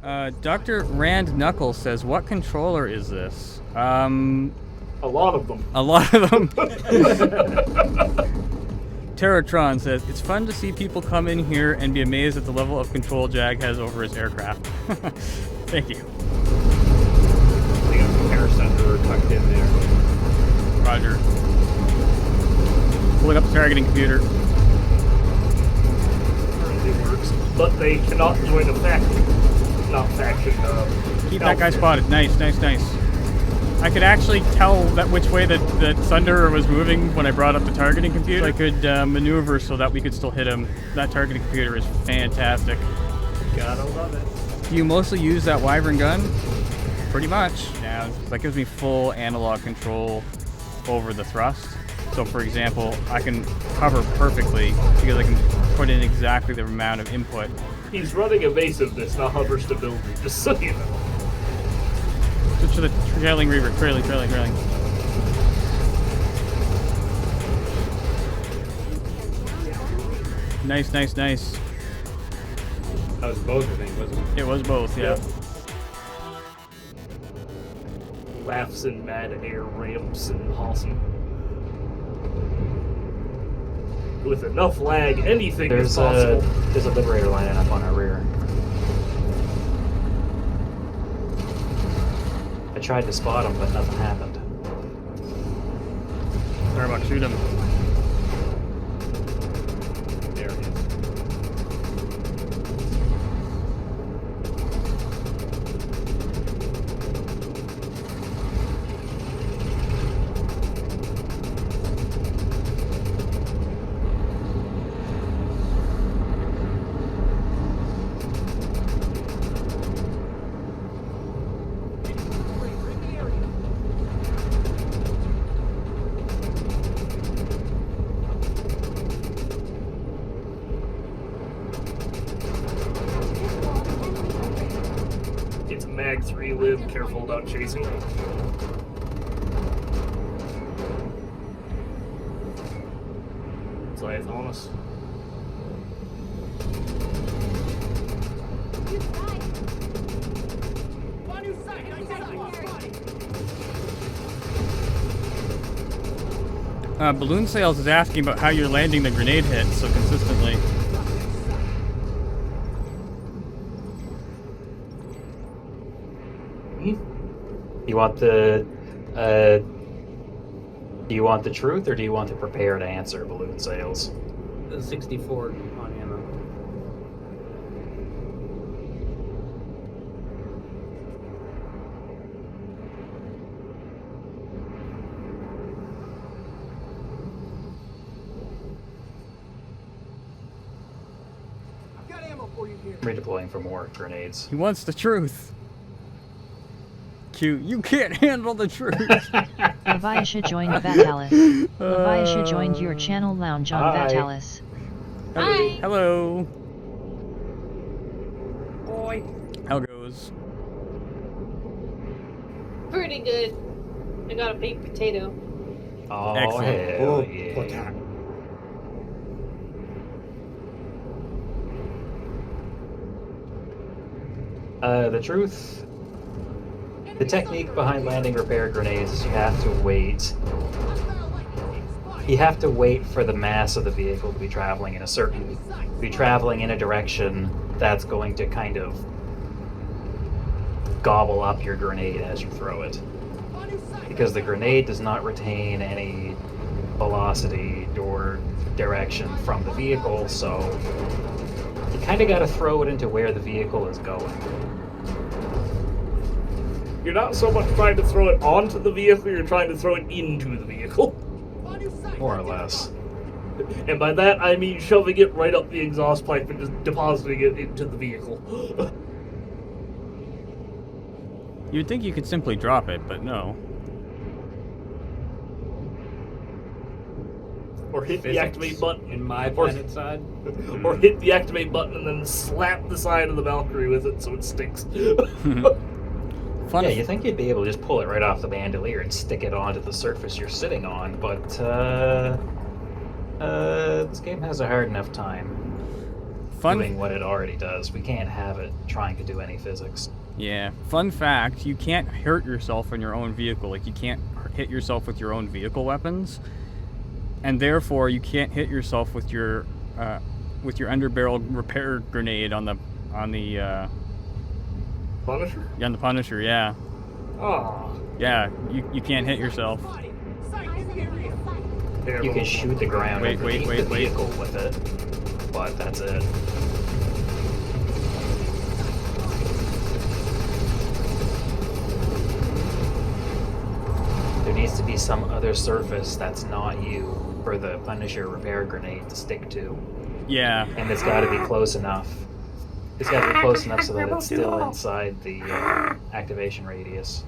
Dr. Rand Knuckles says, what controller is this? A lot of them. A lot of them. Terratron says, it's fun to see people come in here and be amazed at the level of control Jag has over his aircraft. Thank you. They got a repair center tucked in there. Roger. Pulling up the targeting computer. Currently works, but they cannot join a faction. Not faction, Keep that guy outfit. spotted. Nice, nice, nice. I could actually tell that which way that Thunderer was moving when I brought up the targeting computer. I could maneuver so that we could still hit him. That targeting computer is fantastic. Gotta love it. Do you mostly use that Wyvern gun? Pretty much. Yeah, that gives me full analog control over the thrust. So for example, I can hover perfectly because I can put in exactly the amount of input. He's running evasiveness, not hover stability, just so you know. Switch to the trailing reaver. Trailing. Nice. That was both, I think, wasn't it? It was both, yeah. Laughs in mad air ramps and awesome. With enough lag, anything is possible. There's a Liberator lining up on our rear. I tried to spot him, but nothing happened. Starbuck, shoot him. There he is. It's a Mag 3 live, careful about chasing. Scythe on us. Balloon Sales is asking about how you're landing the grenade hits so consistently. You want the do you want the truth or do you want the prepared answer, Balloon Sales? 64 on ammo. Redeploying for more grenades. He wants the truth. Q, you can't handle the truth. Leviasha joined Vatalis. Leviasha joined your channel lounge on Hi. Vatalis. Hi. Hello. Boy. How goes? Pretty good. I got a baked potato. Oh, Excellent. hell yeah. The truth, the technique behind landing repair grenades is you have to wait. You have to wait for the mass of the vehicle to be traveling in a direction that's going to kind of gobble up your grenade as you throw it. Because the grenade does not retain any velocity or direction from the vehicle, so you kind of got to throw it into where the vehicle is going. You're not so much trying to throw it onto the vehicle, you're trying to throw it into the vehicle. More or less. And by that, I mean shoving it right up the exhaust pipe and just depositing it into the vehicle. You'd think you could simply drop it, but no. Or hit the activate button. In my PlanetSide. Or hit the activate button and then slap the side of the Valkyrie with it so it sticks. Fun. Yeah, you think you'd be able to just pull it right off the bandolier and stick it onto the surface you're sitting on, but this game has a hard enough time. doing what it already does. We can't have it trying to do any physics. Yeah. Fun fact, you can't hurt yourself in your own vehicle. Like, you can't hit yourself with your own vehicle weapons. And therefore, you can't hit yourself with your underbarrel repair grenade on the Punisher? on the Punisher, yeah. Oh. Yeah, you can't hit yourself. You can shoot the ground underneath the wait. vehicle with it, but that's it. There needs to be some other surface that's not you for the Punisher repair grenade to stick to. Yeah. And it's got to be close enough. It's got to be close enough so that it's still inside the activation radius.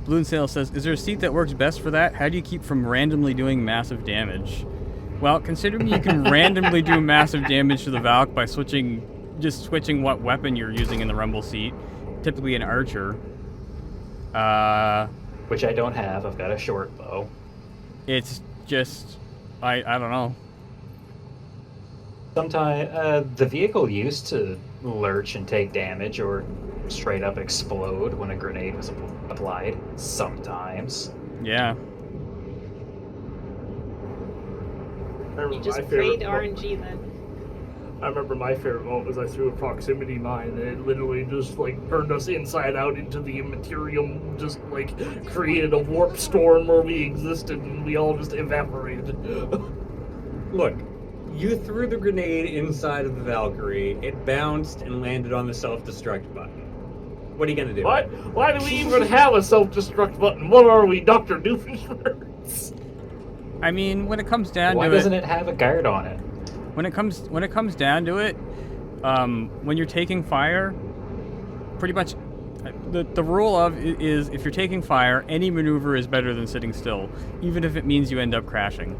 Balloon Sail says, is there a seat that works best for that? How do you keep from randomly doing massive damage? Well, considering you can randomly do massive damage to the Valk by switching what weapon you're using in the rumble seat, typically an archer. Which I don't have. I've got a short bow. It's just, I don't know. Sometimes the vehicle used to lurch and take damage or straight up explode when a grenade was applied. Sometimes. Yeah. You just prayed RNG then. I remember my favorite moment was I threw a proximity mine and it literally just like burned us inside out into the immaterium, just like created a warp storm where we existed and we all just evaporated. Look, you threw the grenade inside of the Valkyrie, it bounced and landed on the self-destruct button. What are you gonna do? What? Why do we even have a self-destruct button? What are we, Dr. Doofenshmirtz? I mean, when it comes down Why to doesn't it have a guard on it? When it comes down to it, when you're taking fire, pretty much the rule of it is if you're taking fire, any maneuver is better than sitting still, even if it means you end up crashing.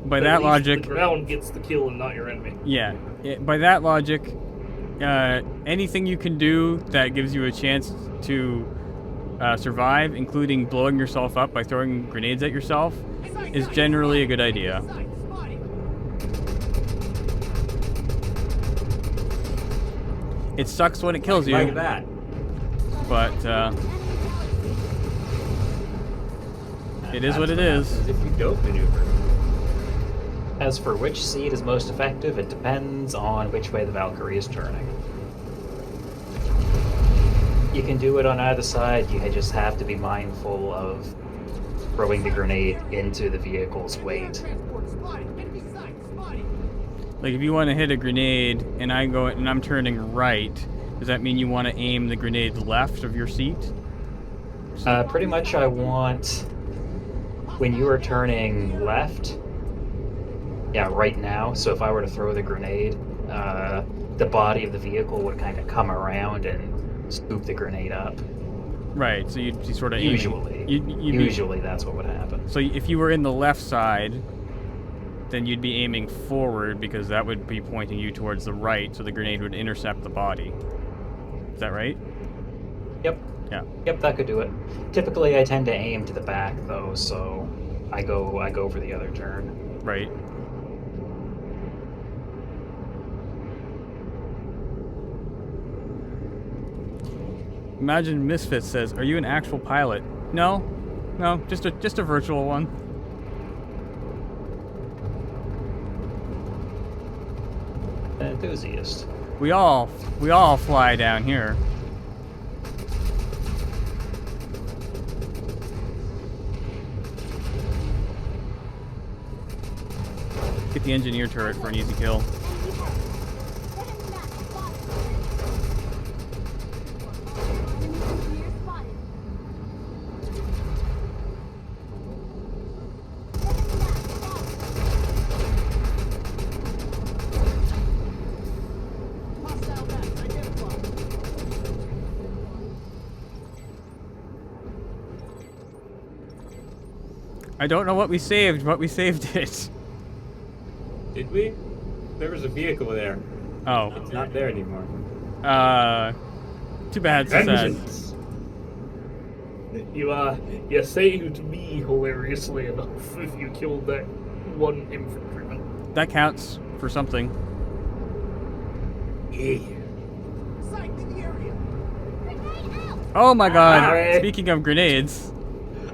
By that logic, the ground gets the kill and not your enemy. Yeah. By that logic, anything you can do that gives you a chance to survive, including blowing yourself up by throwing grenades at yourself, is generally a good idea. It sucks when it kills you. Like that. But it is what it is. If you don't maneuver. As for which seat is most effective, it depends on which way the Valkyrie is turning. You can do it on either side, you just have to be mindful of throwing the grenade into the vehicle's weight. Like if you want to hit a grenade and I'm turning right, does that mean you want to aim the grenade left of your seat? Pretty much I want, when you are turning left, yeah, right now, so if I were to throw the grenade, the body of the vehicle would kind of come around and scoop the grenade up. Right, so you sort of Usually. Usually that's what would happen. So if you were in the left side, then you'd be aiming forward because that would be pointing you towards the right, so the grenade would intercept the body. Is that right? Yep. Yeah. Yep, that could do it. Typically, I tend to aim to the back though, so I go for the other turn. Right. Imagine Misfit says, "Are you an actual pilot?" No, just a virtual one. An enthusiast. We all fly down here. Get the engineer turret for an easy kill. I don't know what we saved, but we saved it. Did we? There was a vehicle there. Oh. It's not there anymore. Too bad, so sad. Vengeance. You saved me hilariously enough if you killed that and 1 infantryman. That counts for something. Yeah. Oh my god! Alright. Speaking of grenades,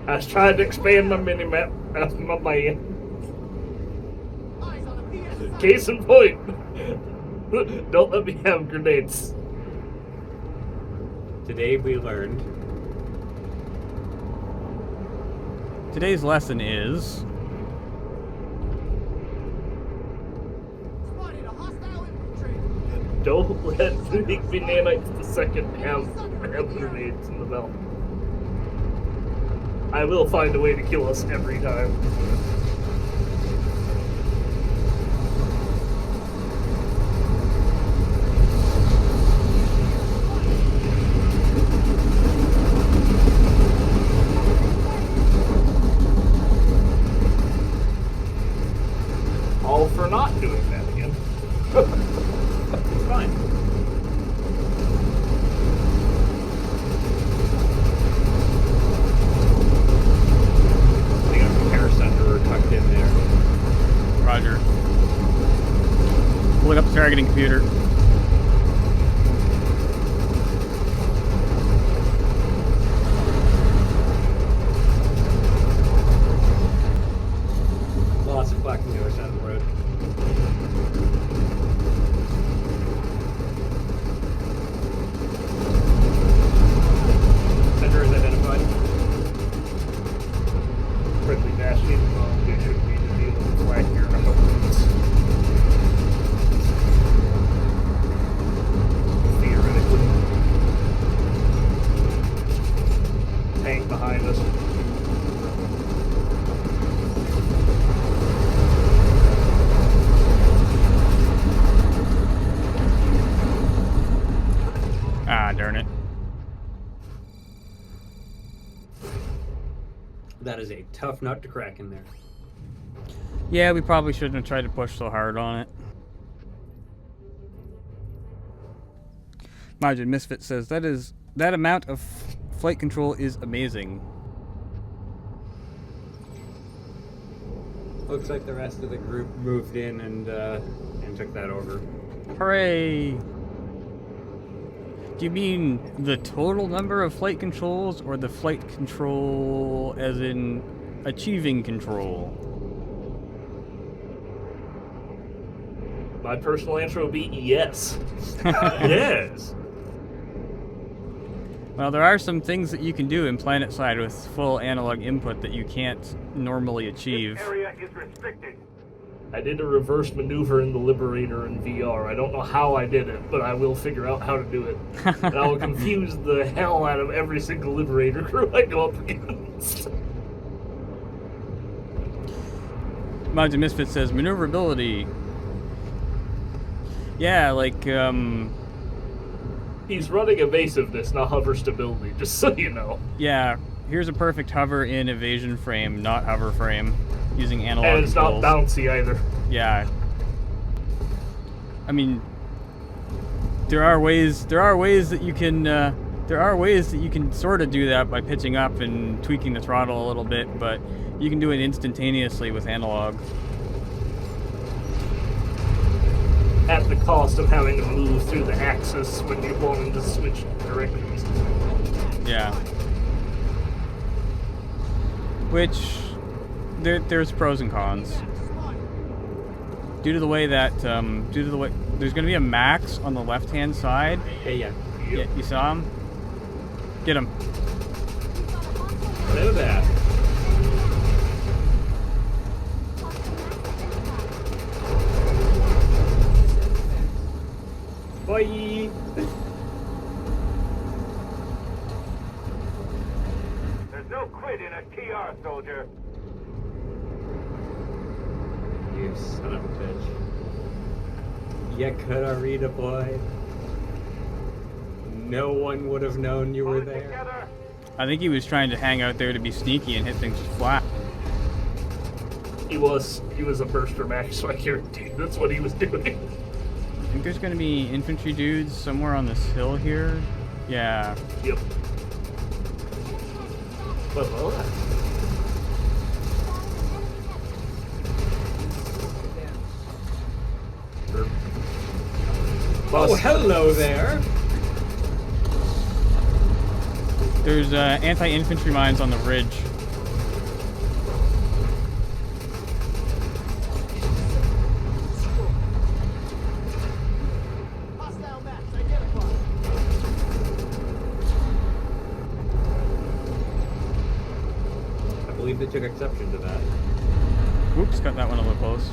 I was trying to expand my minimap. That's my man. Case in point. Don't let me have grenades. Today we learned today's lesson is Don't let the Bananites the second have grenades in the belt. I will find a way to kill us every time. All for not doing that again. it's fine. They got a repair center tucked in there. Roger. Pulling up the targeting computer. Lots of black doors down the road. Center is identified. Quickly dashing. They shouldn't need to deal with the flag here in a couple minutes. Theoretically. Tank behind us. Ah, darn it. That is a tough nut to crack in there. Yeah, we probably shouldn't have tried to push so hard on it. Margin Misfit says that amount of flight control is amazing. Looks like the rest of the group moved in and took that over. Hooray! Do you mean the total number of flight controls or the flight control as in achieving control? My personal answer would be yes. Yes. Well, there are some things that you can do in PlanetSide with full analog input that you can't normally achieve. Area is restricted. I did a reverse maneuver in the Liberator in VR. I don't know how I did it, but I will figure out how to do it. And I will confuse the hell out of every single Liberator crew I go up against. Margin Misfit says maneuverability. Yeah, like, He's running evasiveness, not hover stability, just so you know. yeah, here's a perfect hover in evasion frame, not hover frame, using analog And it's controls. not bouncy either. Yeah. I mean, there are ways that you can sort of do that by pitching up and tweaking the throttle a little bit, but you can do it instantaneously with analog. At the cost of having to move through the axis when you're wanting to switch directions. Yeah. Which there's pros and cons. Due to the way there's going to be a max on the left-hand side. Hey, yeah. Yeah, you saw him? Get him. Know that. Bye. There's no quit in a TR, soldier. You son of a bitch. You could have redeployed. No one would have known you were there. Together. I think he was trying to hang out there to be sneaky and hit things flat. He was a burster max, so I guarantee that's what he was doing. I think there's going to be infantry dudes somewhere on this hill here. Yeah. Yep. But well, Oh, hello there. There's anti-infantry mines on the ridge. I believe they took exception to that. Whoops, got that one a little close.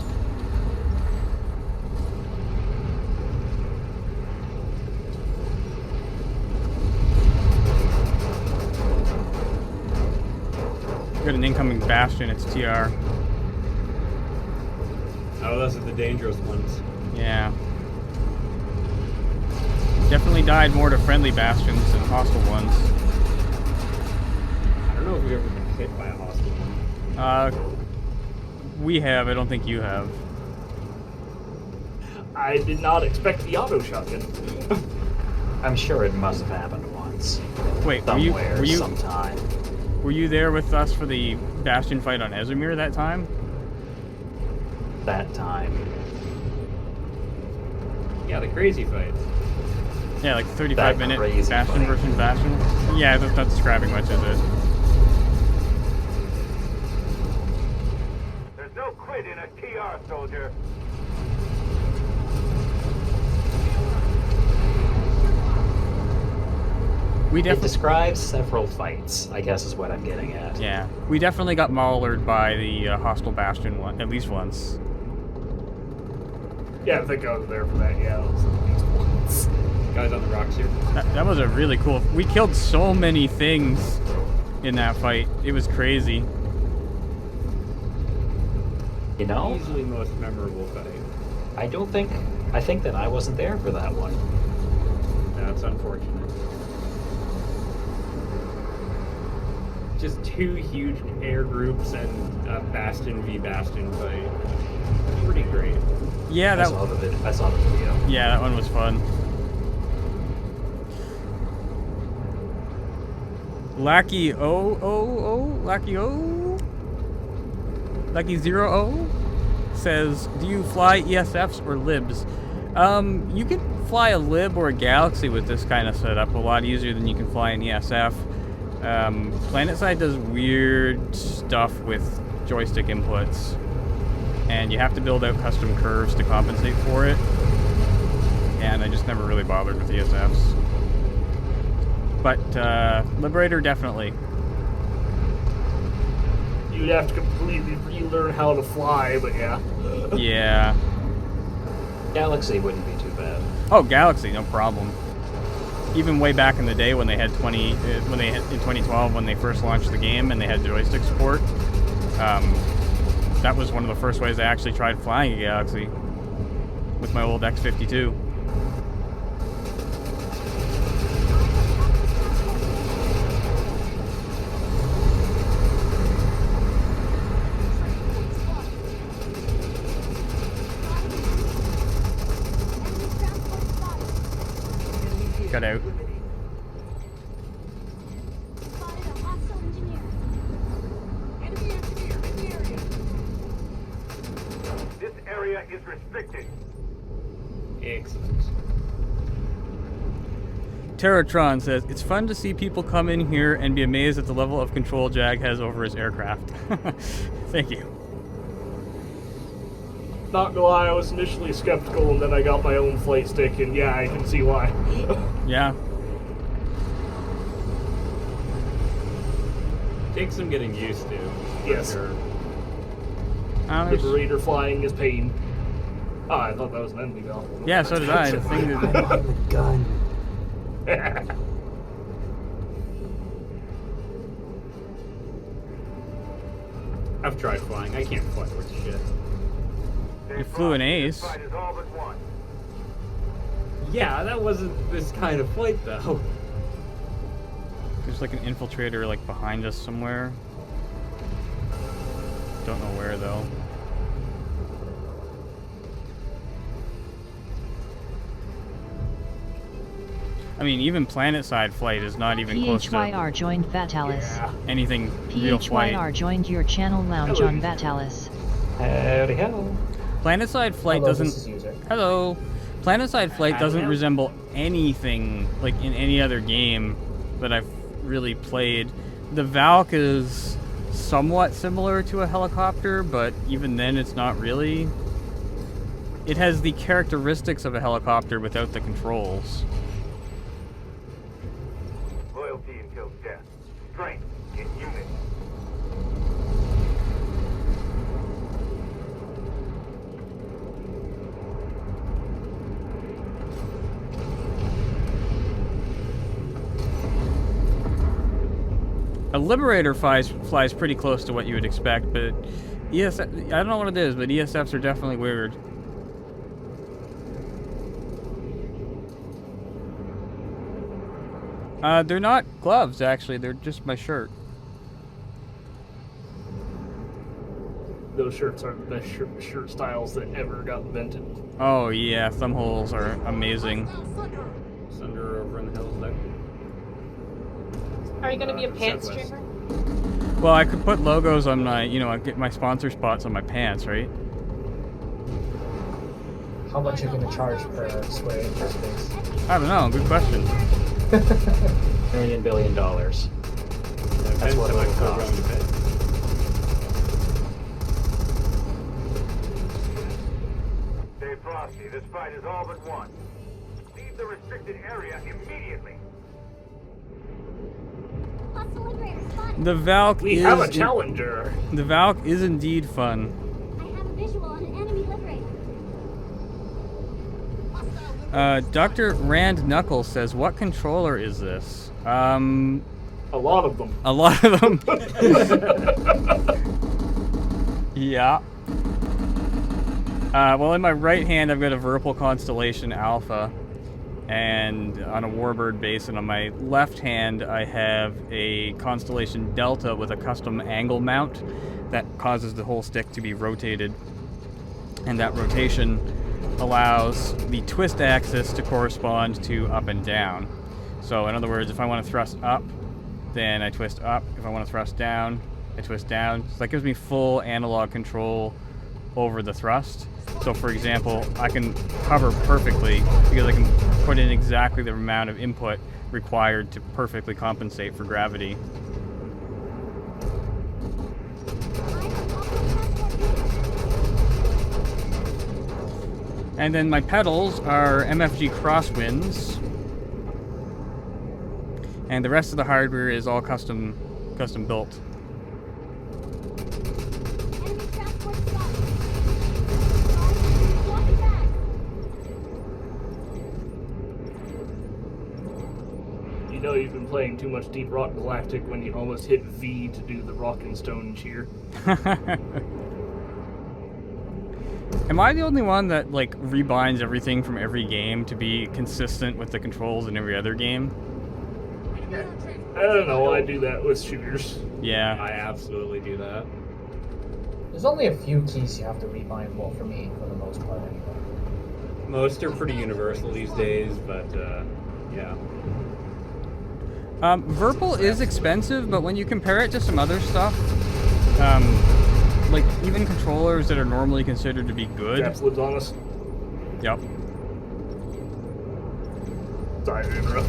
Got an incoming bastion, it's TR. Oh, those are the dangerous ones. Yeah. Definitely died more to friendly bastions than hostile ones. I don't know if we've ever been hit by a hostile one. We have, I don't think you have. I did not expect the auto shotgun. I'm sure it must have happened once. Wait, Somewhere, sometime. were you there with us for the bastion fight on Ezimir that time? That time. Yeah, the crazy fight. Yeah, like 35 That minute crazy bastion fight. versus bastion. Yeah, that's not describing much, is it? There's no quit in a TR, soldier. We It definitely, describes several fights, I guess is what I'm getting at. yeah, we definitely got maulered by the hostile bastion one, at least once. Yeah, I think I was there for that. Yeah, it was at least once. Guys on the rocks here. That was a really cool. We killed so many things in that fight. It was crazy. You know, Easily most memorable fight. I think that I wasn't there for that one. That's unfortunate. Just two huge air groups and a Bastion v Bastion fight. Pretty great. Yeah, I that. saw the video. Yeah, that one was fun. Lackey Lackey 00 says, "Do you fly ESFs or libs?" You can fly a lib or a Galaxy with this kind of setup a lot easier than you can fly an ESF. PlanetSide does weird stuff with joystick inputs, and you have to build out custom curves to compensate for it. And I just never really bothered with ESFs. But Liberator, definitely. You'd have to completely relearn how to fly, but yeah. Yeah. Galaxy wouldn't be too bad. Oh, Galaxy, no problem. Even way back in the day when they had in 2012 when they first launched the game and they had joystick support, that was one of the first ways I actually tried flying a Galaxy with my old X-52. Got out. This area is restricted. Excellent. Terratron says, "It's fun to see people come in here and be amazed at the level of control Jag has over his aircraft." Thank you. Not gonna lie, I was initially skeptical, and then I got my own flight stick, and yeah, I can see why. Yeah. Takes some getting used to. for Yes. sure. There's- Liberator flying is pain. Oh, I thought that was an enemy bell. yeah, so did I. The thing that, the gun. I've tried flying. I can't fly worth shit. You flew an Ace. Fight is all but won. Yeah, that wasn't this kind of flight though. There's like an infiltrator like behind us somewhere. Don't know where though. I mean, even PlanetSide flight is not even close to PHYR joined Vatalis. anything real flight. PHYR joined your channel lounge on Vatalis. Howdy ho. PlanetSide flight Hello, doesn't. this is user. Hello. PlanetSide flight doesn't resemble anything like in any other game that I've really played. The Valk is somewhat similar to a helicopter, but even then it's not really. It has the characteristics of a helicopter without the controls. Loyalty until death. Strength in unity. A Liberator flies pretty close to what you would expect, but ESF, I don't know what it is, but ESFs are definitely weird. They're not gloves, actually. They're just my shirt. Those shirts are the best shirt styles that ever got invented. Oh, yeah. Thumb holes are amazing. Sunder over in the hills there. Are you going to be a pants Southwest. streamer? Well, I could put logos on my, you know, I get my sponsor spots on my pants, right? How much are you going to charge per square inch of space? I don't know. Good question. $1 billion. That's what it will cost. Stay frosty. This fight is all but won. Leave the restricted area immediately. The Valk We is have a challenger. The Valk is indeed fun. I have a visual on an enemy liberator. Dr. Rand Knuckles says, "What controller is this?" A lot of them. A lot of them. Yeah. Well, in my right hand, I've got a Virpil Constellation Alpha, and on a Warbird base, and on my left hand, I have a Constellation Delta with a custom angle mount that causes the whole stick to be rotated, and that rotation allows the twist axis to correspond to up and down. So in other words, if I want to thrust up, then I twist up. If I want to thrust down, I twist down. So that gives me full analog control over the thrust. So for example, I can hover perfectly because I can put in exactly the amount of input required to perfectly compensate for gravity. And then my pedals are MFG Crosswinds, and the rest of the hardware is all custom built. Enemy transport spotted. Walking back. You know you've been playing too much Deep Rock Galactic when you almost hit V to do the rock and stone cheer. Am I the only one that like rebinds everything from every game to be consistent with the controls in every other game? I don't know, I do that with shooters. Yeah. I absolutely do that. There's only a few keys you have to rebind, well, for me, for the most part, anyway. Most are pretty universal these days, but yeah. Virpil is expensive, but when you compare it to some other stuff, like even controllers that are normally considered to be good. Japs lives on us. Yep. Sorry to interrupt.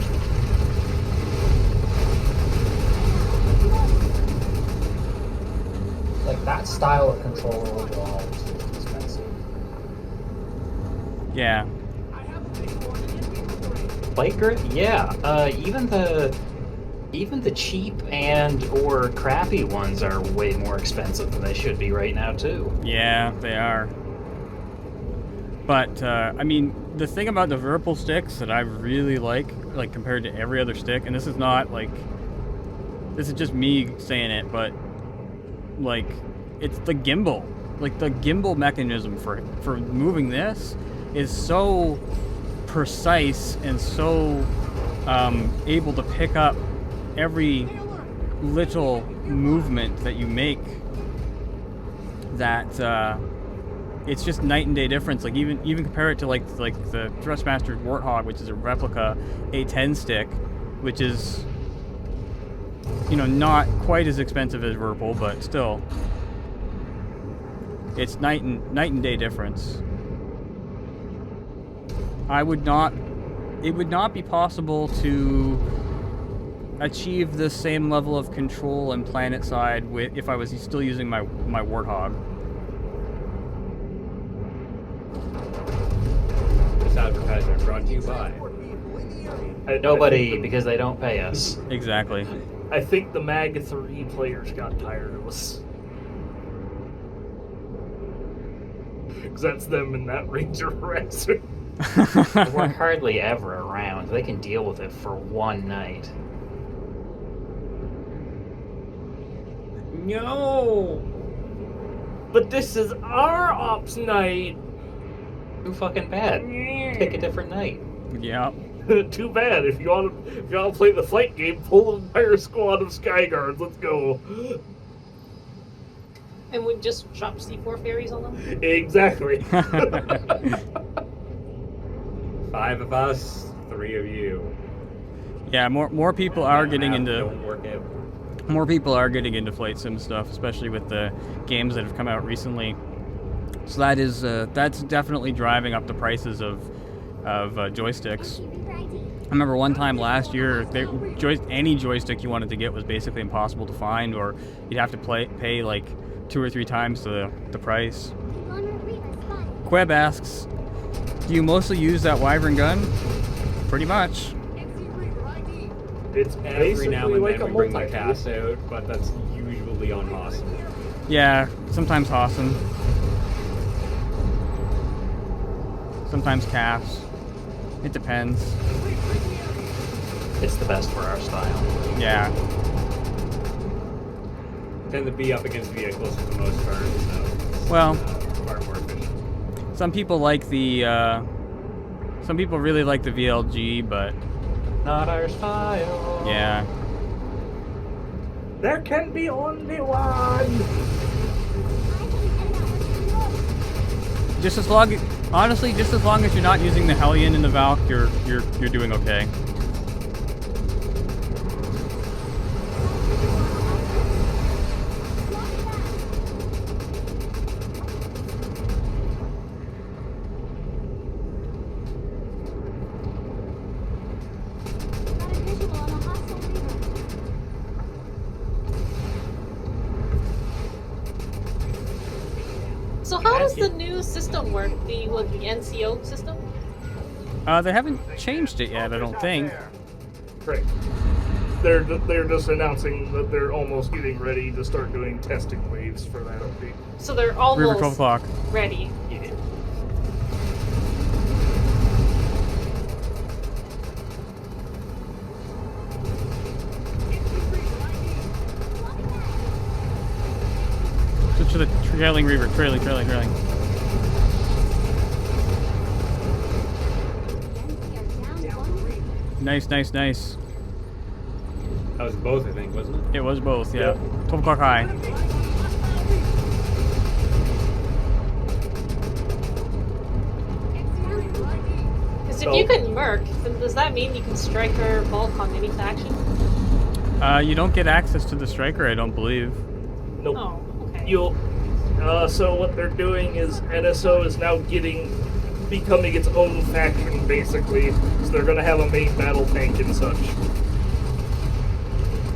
Like, that style of controller overall is expensive. Yeah. Light grip? Yeah. Even the cheap and or crappy ones are way more expensive than they should be right now too. Yeah, they are. But I mean, the thing about the Virpil sticks that I really like compared to every other stick, and this is not like, this is just me saying it, but like, it's the gimbal. Like the gimbal mechanism for moving this is so precise and so able to pick up every little movement that you make, that it's just night and day difference. Like even compare it to like the Thrustmaster Warthog, which is a replica A10 stick, which is, you know, not quite as expensive as Virpil, but still, it's night and day difference. I would not. It would not be possible to achieve the same level of control in PlanetSide if I was still using my Warthog. This advertisement brought to you by. Nobody, because they don't pay us. Exactly. I think the Mag 3 players got tired of us. Because that's them in that Ranger Harasser. We're hardly ever around. They can deal with it for one night. No! But this is our ops night! Too fucking bad. Pick a different night. Yeah. Too bad. If you want to play the fight game, pull an entire squad of Skyguards. Let's go. And we just drop C4 fairies on them? Exactly. 5 of us, 3 of you. Yeah, more people are getting Math into don't work out. more people are getting into flight sim stuff, especially with the games that have come out recently. So that is that's definitely driving up the prices of joysticks. I remember one time last year, any joystick you wanted to get was basically impossible to find, or you'd have to pay like 2 or 3 times the price. Queb asks, do you mostly use that Wyvern gun? Pretty much. It's Every now and like then a we bring the multi-tool. cast out, but that's usually on Awesome. Yeah, sometimes Hawson. Sometimes calves. It depends. It's the best for our style. Yeah. Tend to be up against vehicles for the most part, so it's, Well, far more efficient. some people like the some people really like the VLG, but Not our style. yeah. There can be only one. Just as long honestly, just as long as you're not using the Hellion in the Valk, you're doing okay. So how does the new system work? The NCO system? They haven't changed it yet, I don't think. Right. They're just announcing that they're almost getting ready to start doing testing waves for that update. So they're River almost 12 o'clock. ready. Switch to the trailing Reaver. Trailing. Nice. That was both, I think, wasn't it? It was both, yeah. 12 o'clock high. Because if you can Merc, then does that mean you can Striker bulk on any faction? You don't get access to the Striker, I don't believe. Nope. Oh, okay. You'll. So what they're doing is NSO is now becoming its own faction, basically. So they're going to have a main battle tank and such.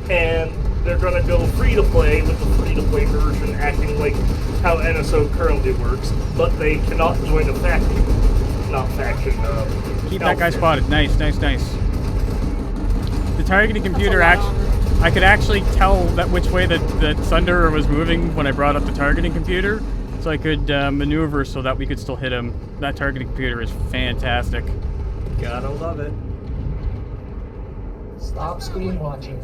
And they're going to go free-to-play with the free-to-play version, acting like how NSO currently works, but they cannot join a faction. Not faction, Keep that guy outfit. spotted. Nice. The targeting computer That's a lot I could actually tell that which way that Thunderer was moving when I brought up the targeting computer, so I could maneuver so that we could still hit him. That targeting computer is fantastic. Gotta love it. Stop screen watching.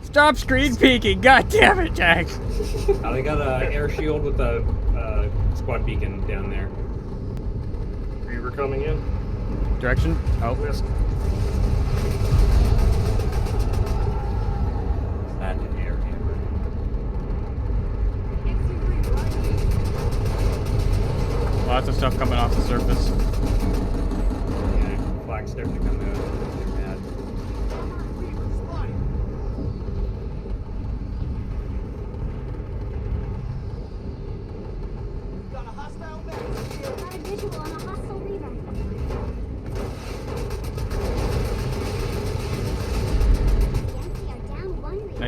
Stop screen peeking! God damn it, Jack! They got an air shield with a squad beacon down there. Reaver coming in. Direction? Oh. West. That an air hammer. Lots of stuff coming off the surface. Yeah, flags starting to come out. They're mad. Got a visual on a hostile Reaver.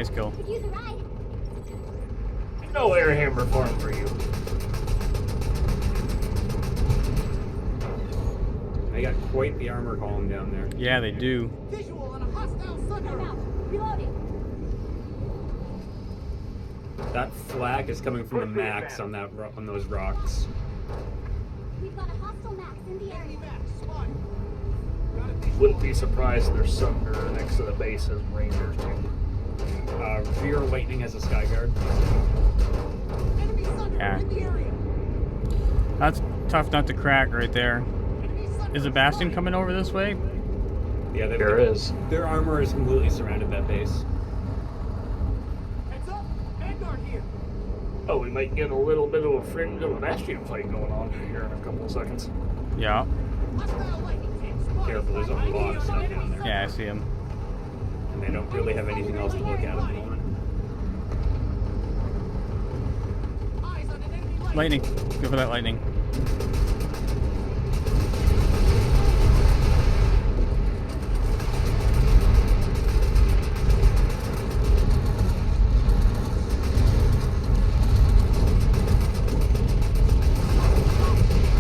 Nice kill. Could use a ride. No air hammer farm for you. They got quite the armor column down there. Yeah, they do. Visual on a hostile thunder. I'm out. Reloading. That flak is coming from the max on those rocks. We've got a hostile max in the area. Wouldn't be surprised if there's Sunder next to the base as Rangers too. Rear Lightning has a Skyguard. Enemy thunder Yeah. in the area. That's tough not to crack right there. Is the Bastion coming over this way? Yeah, There is. Their armor is completely surrounded that base. Heads up. Vanguard here. Oh, we might get a little bit of a fringe of a Bastion fight going on here in a couple of seconds. Yeah. Hostile lightning team spotted. Careful, there's a lot of stuff down there. Yeah, I see him. And they don't really have anything else to look at the moment. Eyes on an enemy Lightning. Go for that lightning.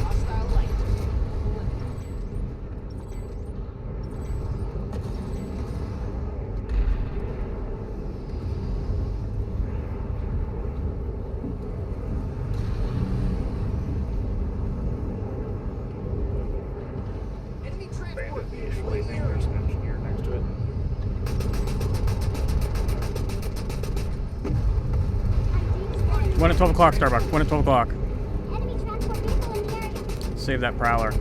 hostile light. Enemy transport Bandit usually think there's an engineer next to it. One at 12 o'clock, Starbuck. One at 12 o'clock. Enemy transport vehicle in the area. Save that Prowler.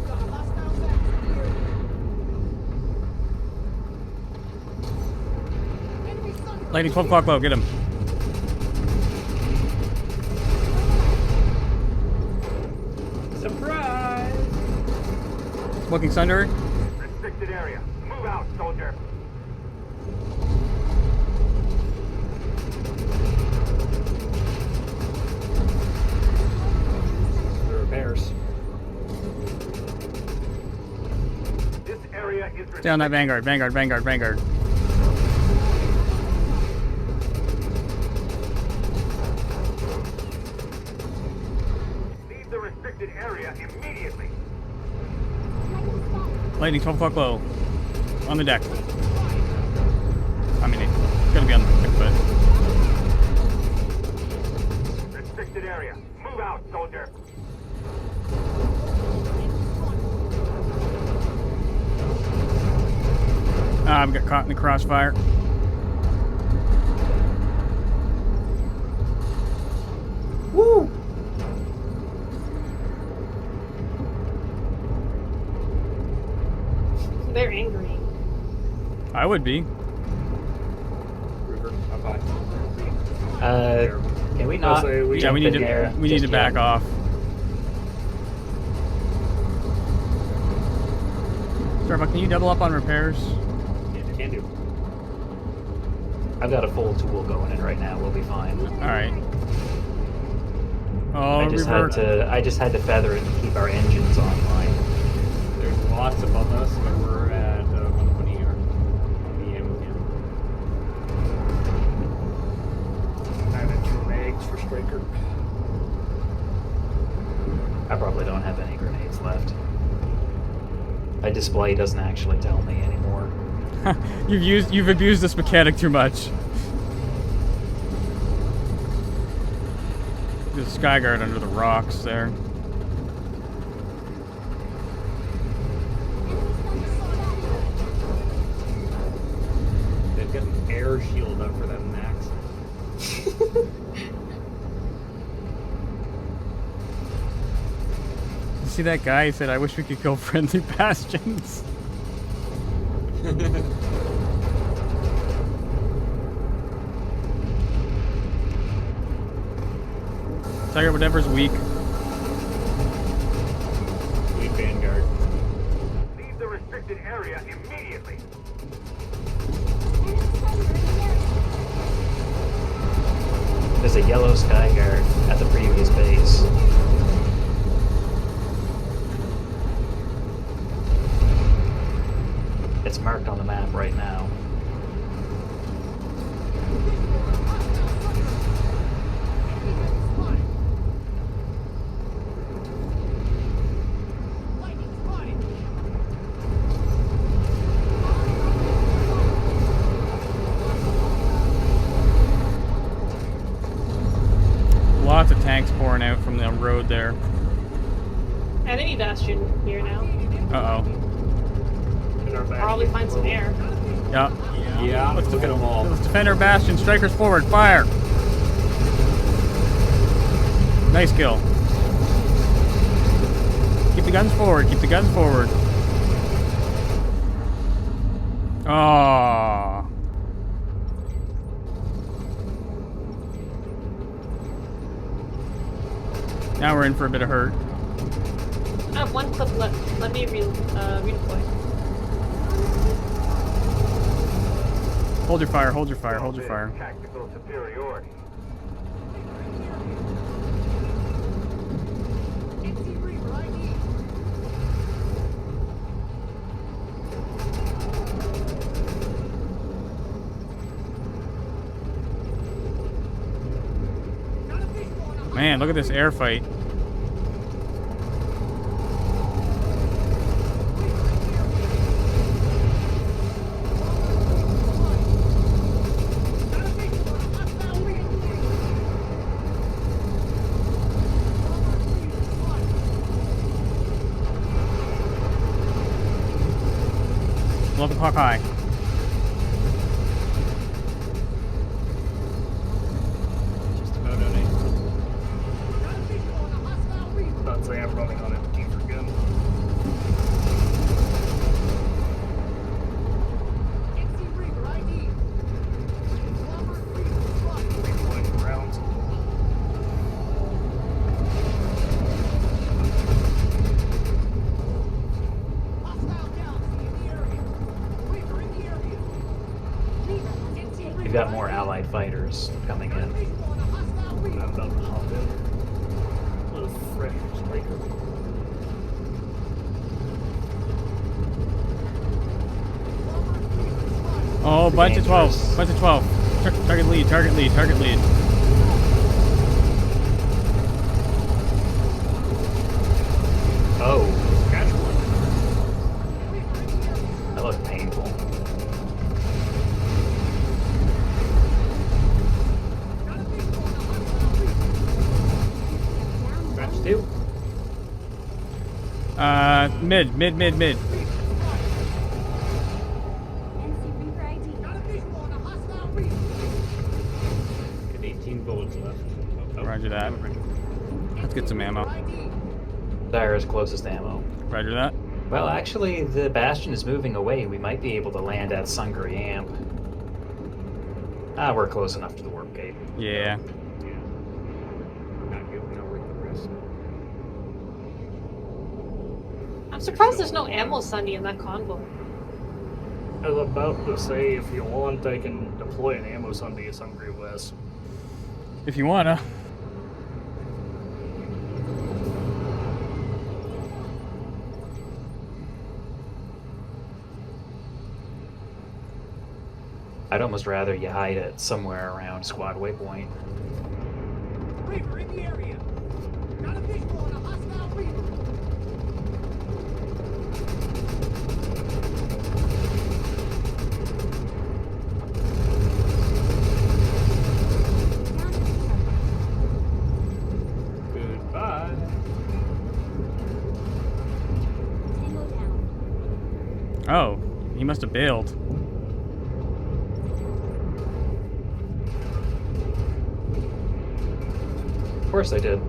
Got a hostile max in the area. Enemy thunder. Lightning, 12 o'clock low. Get him. Surprise! Smoking Sunder. Restricted area. Move out, soldier. The repairs. This area is restricted. Stay on that Vanguard. Vanguard, Vanguard, Vanguard. Leave the restricted area immediately. Lightning spotted. Lightning, 12 o'clock low. On the deck. I mean, it's gonna be on the deck, but. Restricted area. Move out, soldier. I've got caught in the crossfire. Woo! They're angry. I would be. River, up high. Can we not? say we- Yeah, jump we need in there to. We need just to back yet? off. Starbuck, can you double up on repairs? Yeah, can do. I've got a full tool going in right now. We'll be fine. All right. Oh, I just had to feather it and keep our engines online. There's lots above us, but we're at 120 here. I have 2 mags for Striker. I probably don't have any grenades left. My display doesn't actually tell me anymore. You've abused this mechanic too much. There's a Skyguard under the rocks there. They've got an air shield up for that max. You see that guy? He said, "I wish we could kill friendly bastions." Tiger, whatever's weak. Lead Vanguard. Leave the restricted area immediately. Enemy thunder in the area. There's a yellow Skyguard at the previous base. It's marked on the map right now. Lots of tanks pouring out from the road there. Enemy bastion here now. Uh-oh. In our back. Probably find some air. Yeah. Yeah, look at them all. Let's defend our bastion. Strikers forward. Fire. Nice kill. Keep the guns forward. Keep the guns forward. Oh. Now we're in for a bit of hurt. I have one clip left. Let me redeploy. Hold your fire. Hold your fire. Hold your fire. Tactical superiority. Man, look at this air fight. Love the Hawkeye. Just about on it. I'd say I'm running on a deeper gun. Redeploying rounds. We've got more allied fighters coming in. I'm about to hop in. What a fresh striker. Oh, bunch of 12. Bunch of 12. Target lead. Target lead. Target lead. Oh, Catch one. that looked painful. Catch two. Mid. Got 18 bullets left. Oh, Roger that. Let's get some ammo. Dire's closest ammo. Roger that. Well, actually, the Bastion is moving away. We might be able to land at Sungri Amp. Ah, we're close enough to the warp gate. Yeah. Not good. Not worth the risk. I'm surprised there's no ammo sunny in that convoy. I was about to say, if you want, I can deploy an ammo sundae at Sungri West. If you wanna. I'd almost rather you hide it somewhere around squad waypoint. Reaper in the area. Got a visual on a hostile Reaper. Goodbye. Tango down. Oh, he must have bailed. Of course I did.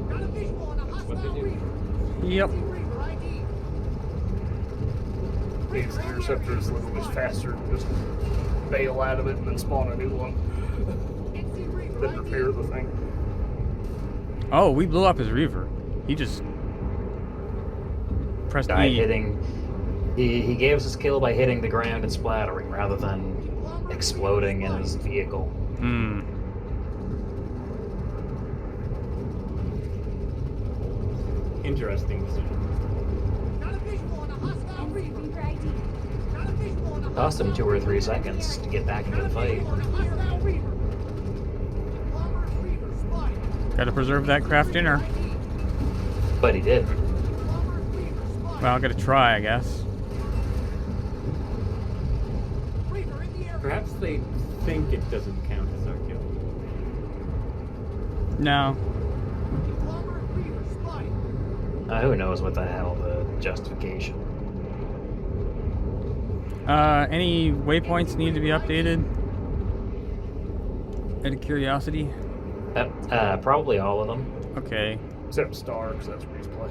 Got a visual on a What hostile they do. Reaper. Yep. Reaper ID. These interceptors literally faster than just bail out of it and then spawn a new one. NC Reaper Then repair the thing. Oh, we blew up his Reaver. He just pressed Guy E. hitting. He gave us his kill by hitting the ground and splattering rather than exploding in his vehicle. Hmm. Interesting decision. Got a visual on a hostile Reaver. Got a visual on a Cost him 2 or 3 seconds to get back into the fight. hostile Reaver. Bomber Reaver spotted. Gotta preserve that craft dinner. But he did. Bomber Reaver spotted. Well, I gotta try, I guess. Reaver in the area. Perhaps they think it doesn't count as our kill. No. Bomber Reaver spotted. Who knows what the hell the justification. Any waypoints need to be updated? Out of curiosity? Probably all of them. Okay. Except Star, because that's replay.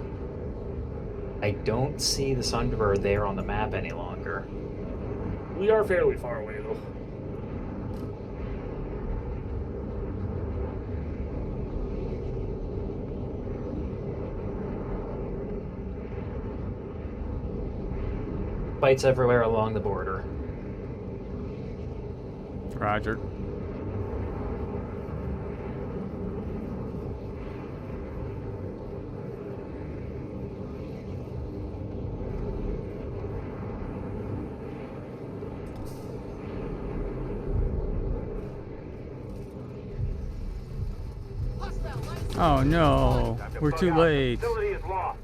I don't see the Sunderer there on the map any longer. We are fairly far away, though. Fights everywhere along the border. Roger. Oh no, we're too late. Facility is lost.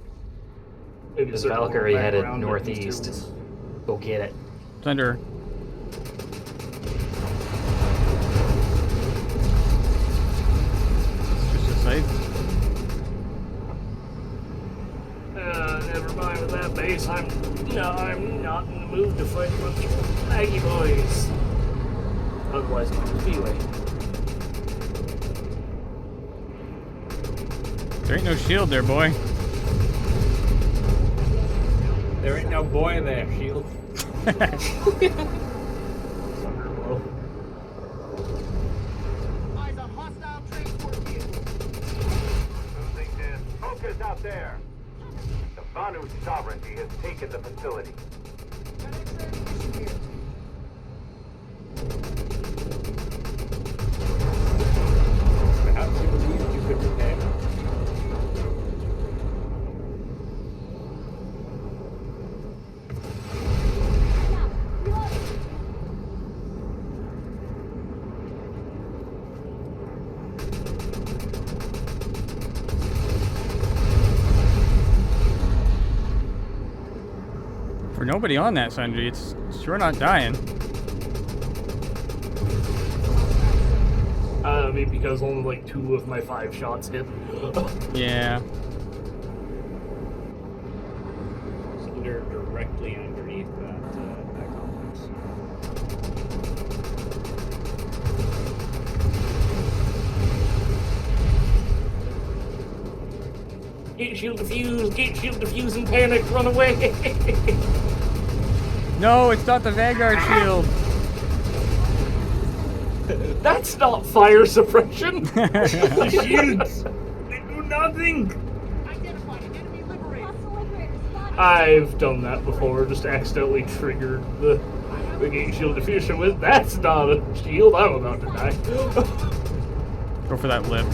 Maybe This circle Valkyrie back headed around at these northeast. tables. Go get it. Thunder. Just a safe. Never mind with that base. I'm not in the mood to fight a bunch of Maggie boys. Otherwise, I'm going to be away. There ain't no shield there, boy. There ain't no boy there, shield. Eyes on hostile transport vehicle. Losing this. Focus out there. The Vanu's sovereignty has taken the facility. Got extra ammunition here. Perhaps you believed you could repair. For nobody on that Sundry, it's sure not dying. Maybe because only like 2 of my 5 shots hit. Yeah. So they're directly underneath that complex. Get shield defuse and panic, run away! No, it's not the Vanguard shield. That's not fire suppression! The shields! They do nothing! Identified an enemy liberator. I've done that before, just accidentally triggered the gate shield diffusion with. That's not a shield, I'm about to die. Go for that lip.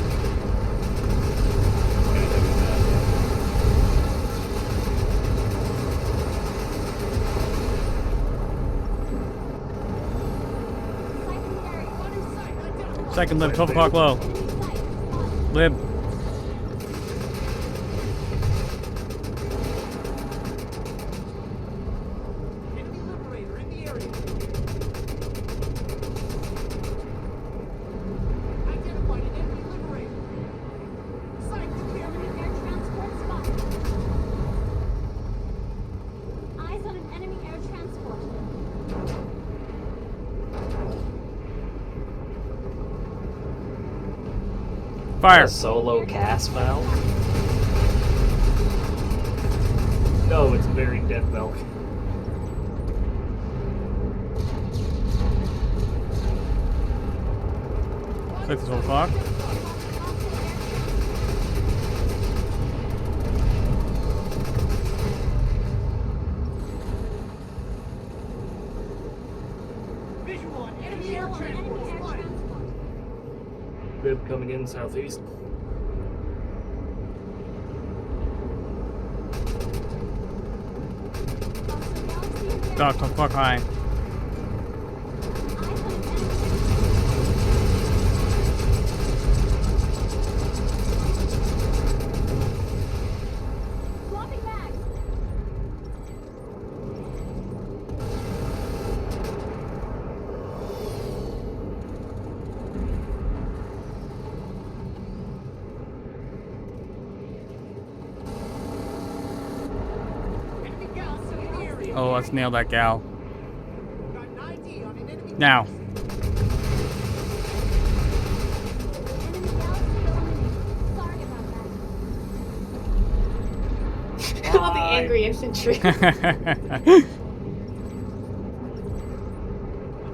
Second lib, 12 o'clock low. Lib. Enemy liberator in the area. Identified an enemy liberator. Sight clear. Air transport spotted. Eyes on an enemy air transport. Fire. A solo cast valve? No, it's a very dead milk. Like this whole clock. Visual on enemy Visual air on enemy transport air spotted. transport. Bib coming in southeast. Stop, 12 o'clock high. Swapping bags. Enemy gal still in the area. Oh, let's nail that gal. Got an ID on an enemy. Now. Enemy galaxy eliminated. Sorry about that. All the angry infantry.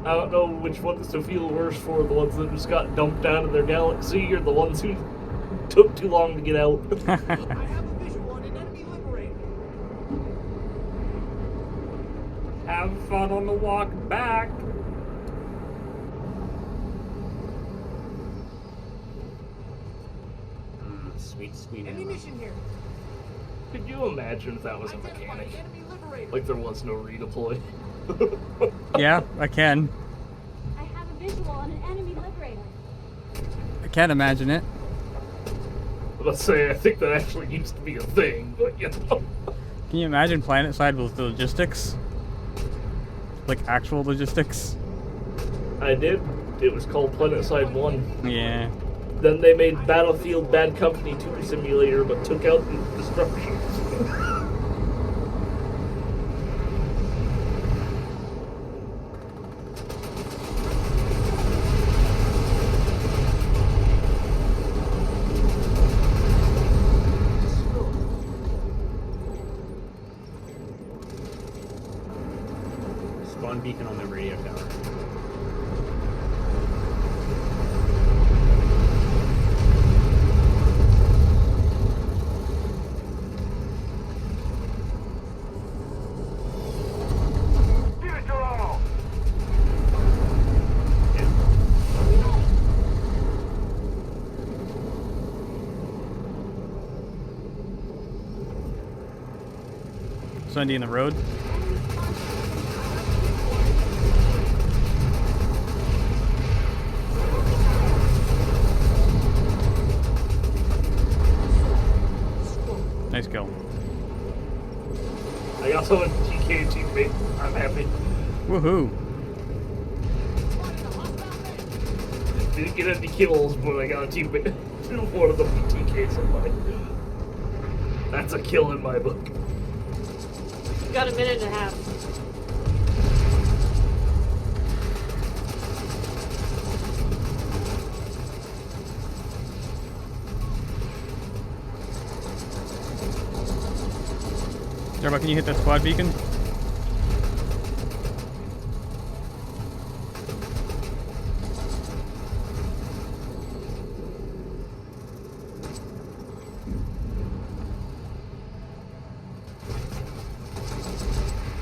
I don't know which ones to feel worse for, the ones that just got dumped out of their galaxy or the ones who took too long to get out. I have a visual on an enemy liberator. Have fun on the walk back. Sweet, sweet ammo. Ammunition here. Could you imagine if that was a Identify mechanic? enemy liberator. Like there was no redeploy. Yeah, I can. I have a visual on an enemy liberator. I can't imagine it. Let's say I think that actually used to be a thing, but you know. Can you imagine PlanetSide with the logistics? Like actual logistics? I did. It was called PlanetSide 1. Yeah. Then they made Battlefield Bad Company 2 simulator, but took out the destruction. Spawn beacon on the radio tower. Give it your all! Sunday in the road. Nice kill. I got someone TK teammate. I'm happy. Woohoo. Didn't get any kills, but I got a teammate. One of them TK somebody. That's a kill in my book. Got a minute and a half. Jarba, can you hit that squad beacon?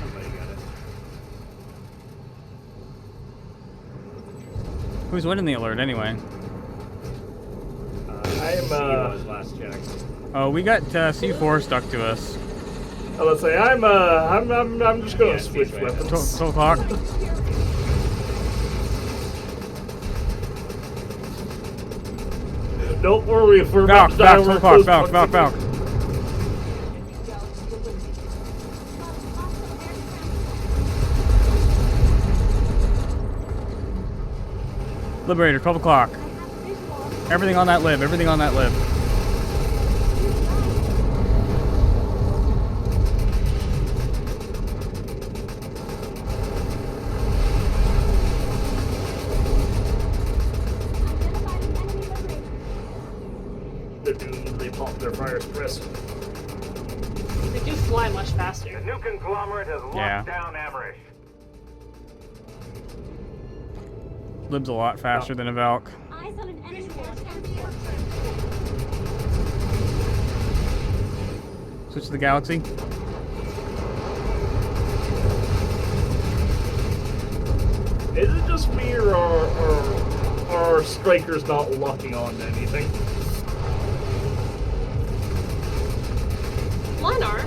Somebody got it. Who's winning the alert anyway? I'm, was last checked. Oh, we got C4 stuck to us. Let's say I'm just gonna Yeah, switch these way. weapons. 12 o'clock. Don't worry if we're Valk, about to die. Valk, we're 12 o'clock, close Valk, Valk, Valk. Enemy galaxy eliminated. Liberator, 12 o'clock. I have a visual. Everything on that lib, everything on that lib. Identified an enemy liberator. They're doomed. They pop their fire suppressor. They do fly much The faster. new conglomerate has locked Yeah. down Amerish. Lib's a lot faster than a Valk. Eyes on an enemy air transport. Switch to the Galaxy. Is it just me or are strikers not locking on to anything? Mine are.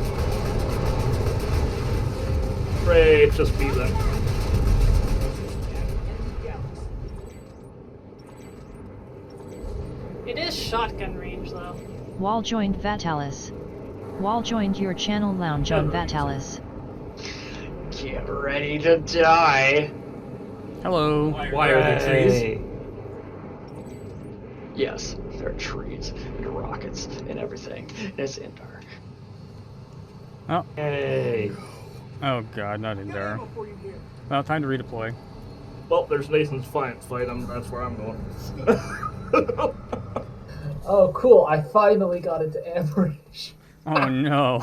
Ray, it's just me then. It is shotgun range, though. Wall joined Vatalis. Wall joined your channel lounge on Vatalis. Get ready to die. Hello. Why are there trees? Yes, there are trees and rockets and everything. And it's Indar. Oh. Hey. Oh god, not in there. Well, time to redeploy. Well, there's Nathan's fight. That's where I'm going. Oh, cool. I finally got into ambush. Oh no.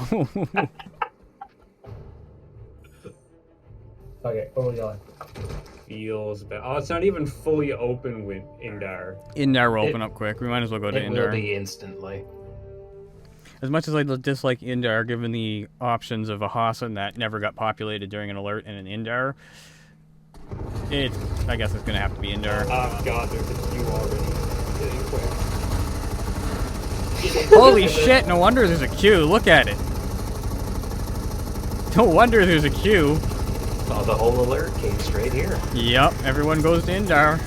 Okay, where are we going? Feels bad. Oh, it's not even fully open with Indar. Indar will open up quick. We might as well go to It Indar. will be instantly. As much as I dislike Indar, given the options of a Hassan that never got populated during an alert and an Indar, I guess it's gonna have to be Indar. Oh god, there's a queue already. Getting quick. Holy shit, no wonder there's a queue. Look at it. No wonder there's a queue. Oh, the whole alert came straight here. Yep, everyone goes to Indar.